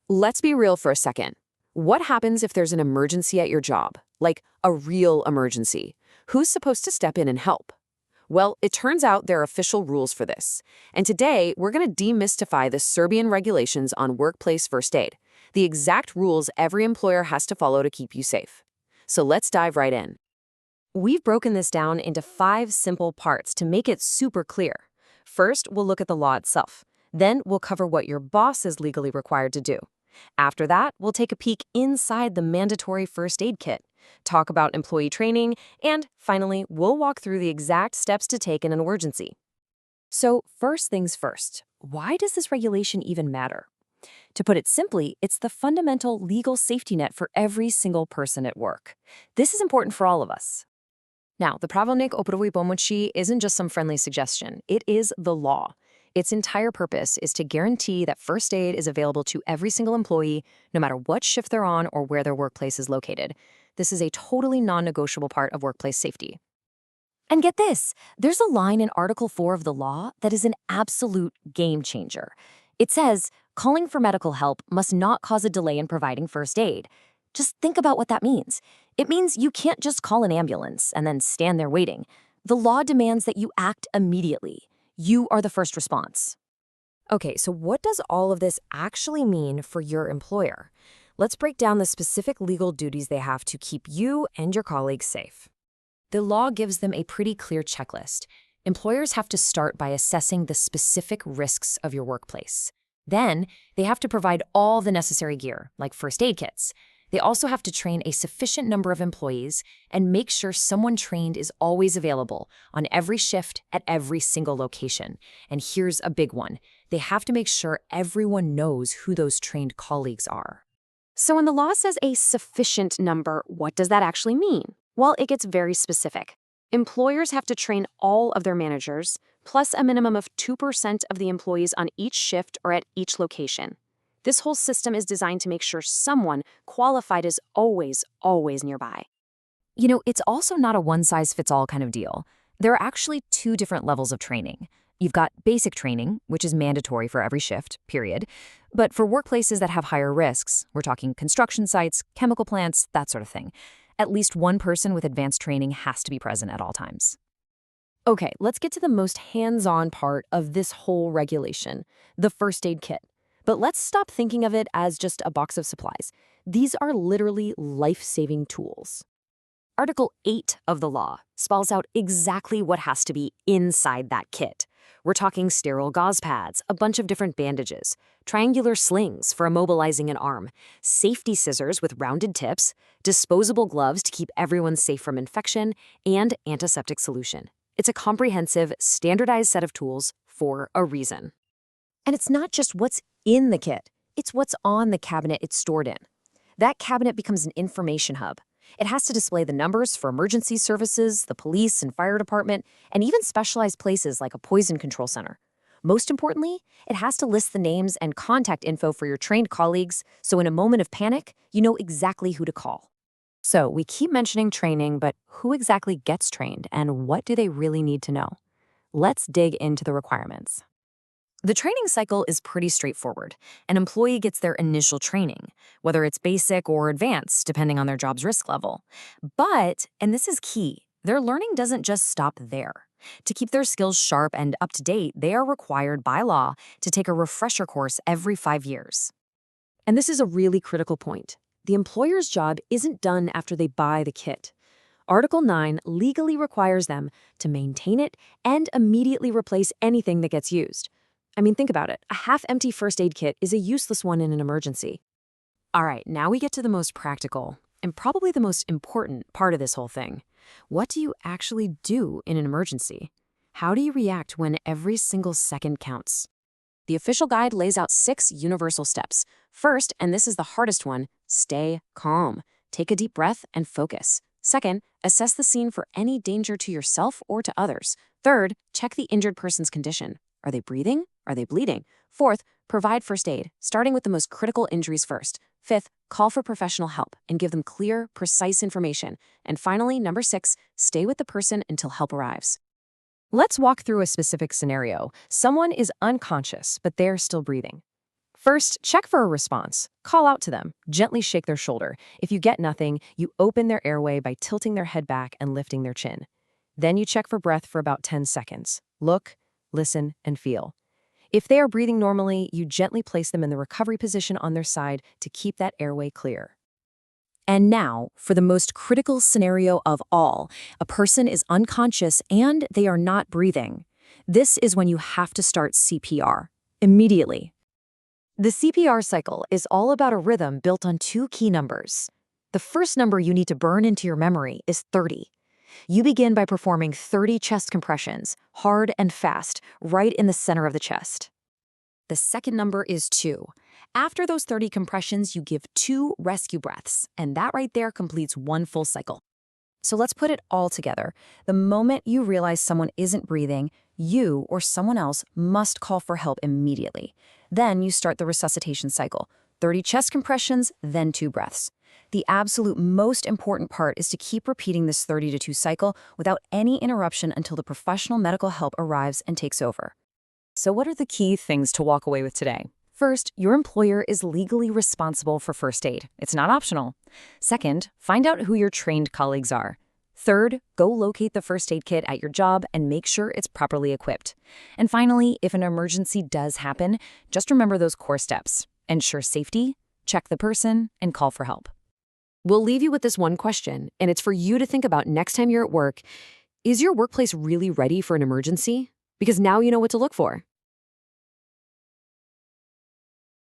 Let's be real for a second. What happens if there's an emergency at your job? Like a real emergency? Who's supposed to step in and help? Well, it turns out there are official rules for this. And today, we're going to demystify the Serbian regulations on workplace first aid, the exact rules every employer has to follow to keep you safe. So let's dive right in. We've broken this down into 5 simple parts to make it super clear. First, we'll look at the law itself. Then we'll cover what your boss is legally required to do. After that, we'll take a peek inside the mandatory first aid kit, talk about employee training, and finally, we'll walk through the exact steps to take in an emergency. So first things first, why does this regulation even matter? To put it simply, it's the fundamental legal safety net for every single person at work. This is important for all of us. Now, the Pravilnik o prvi pomoći isn't just some friendly suggestion. It is the law. Its entire purpose is to guarantee that first aid is available to every single employee, no matter what shift they're on or where their workplace is located. This is a totally non-negotiable part of workplace safety. And get this, there's a line in Article 4 of the law that is an absolute game changer. It says, calling for medical help must not cause a delay in providing first aid. Just think about what that means. It means you can't just call an ambulance and then stand there waiting. The law demands that you act immediately. You are the first response. Okay, so what does all of this actually mean for your employer? Let's break down the specific legal duties they have to keep you and your colleagues safe. The law gives them a pretty clear checklist. Employers have to start by assessing the specific risks of your workplace. Then, they have to provide all the necessary gear, like first aid kits. They also have to train a sufficient number of employees and make sure someone trained is always available on every shift at every single location. And here's a big one. They have to make sure everyone knows who those trained colleagues are. So when the law says a sufficient number, what does that actually mean? Well, it gets very specific. Employers have to train all of their managers, plus a minimum of 2% of the employees on each shift or at each location. This whole system is designed to make sure someone qualified is always nearby. You know, it's also not a one-size-fits-all kind of deal. There are actually 2 different levels of training. You've got basic training, which is mandatory for every shift, period. But for workplaces that have higher risks, we're talking construction sites, chemical plants, that sort of thing, at least one person with advanced training has to be present at all times. Okay, let's get to the most hands-on part of this whole regulation, the first aid kit. But let's stop thinking of it as just a box of supplies. These are literally life-saving tools. Article 8 of the law spells out exactly what has to be inside that kit. We're talking sterile gauze pads, a bunch of different bandages, triangular slings for immobilizing an arm, safety scissors with rounded tips, disposable gloves to keep everyone safe from infection, and antiseptic solution. It's a comprehensive, standardized set of tools for a reason. And it's not just what's in the kit, it's what's on the cabinet it's stored in. That cabinet becomes an information hub. It has to display the numbers for emergency services, the police and fire department, and even specialized places like a poison control center. Most importantly, it has to list the names and contact info for your trained colleagues, so in a moment of panic, you know exactly who to call. So we keep mentioning training, but who exactly gets trained and what do they really need to know? Let's dig into the requirements. The training cycle is pretty straightforward. An employee gets their initial training, whether it's basic or advanced, depending on their job's risk level. But, and this is key, their learning doesn't just stop there. To keep their skills sharp and up to date, they are required by law to take a refresher course every 5 years. And this is a really critical point. The employer's job isn't done after they buy the kit. Article 9 legally requires them to maintain it and immediately replace anything that gets used. I mean, think about it. A half-empty first aid kit is a useless one in an emergency. All right, now we get to the most practical and probably the most important part of this whole thing. What do you actually do in an emergency? How do you react when every single second counts? The official guide lays out 6 universal steps. First, and this is the hardest one, stay calm. Take a deep breath and focus. Second, assess the scene for any danger to yourself or to others. Third, check the injured person's condition. Are they breathing? Are they bleeding? Fourth, provide first aid, starting with the most critical injuries first. Fifth, call for professional help and give them clear, precise information. And finally, number 6, stay with the person until help arrives. Let's walk through a specific scenario. Someone is unconscious, but they're still breathing. First, check for a response. Call out to them. Gently shake their shoulder. If you get nothing, you open their airway by tilting their head back and lifting their chin. Then you check for breath for about 10 seconds. Look, listen, and feel. If they are breathing normally, you gently place them in the recovery position on their side to keep that airway clear. And now, for the most critical scenario of all, a person is unconscious and they are not breathing. This is when you have to start CPR, immediately. The CPR cycle is all about a rhythm built on two key numbers. The first number you need to burn into your memory is 30. You begin by performing 30 chest compressions, hard and fast, right in the center of the chest. The second number is 2. After those 30 compressions, you give 2 rescue breaths, and that right there completes one full cycle. So let's put it all together. The moment you realize someone isn't breathing, you or someone else must call for help immediately. Then you start the resuscitation cycle. 30 chest compressions, then 2 breaths. The absolute most important part is to keep repeating this 30 to 2 cycle without any interruption until the professional medical help arrives and takes over. So what are the key things to walk away with today? First, your employer is legally responsible for first aid. It's not optional. Second, find out who your trained colleagues are. Third, go locate the first aid kit at your job and make sure it's properly equipped. And finally, if an emergency does happen, just remember those core steps. Ensure safety, check the person, and call for help. We'll leave you with this one question, and it's for you to think about next time you're at work. Is your workplace really ready for an emergency? Because now you know what to look for.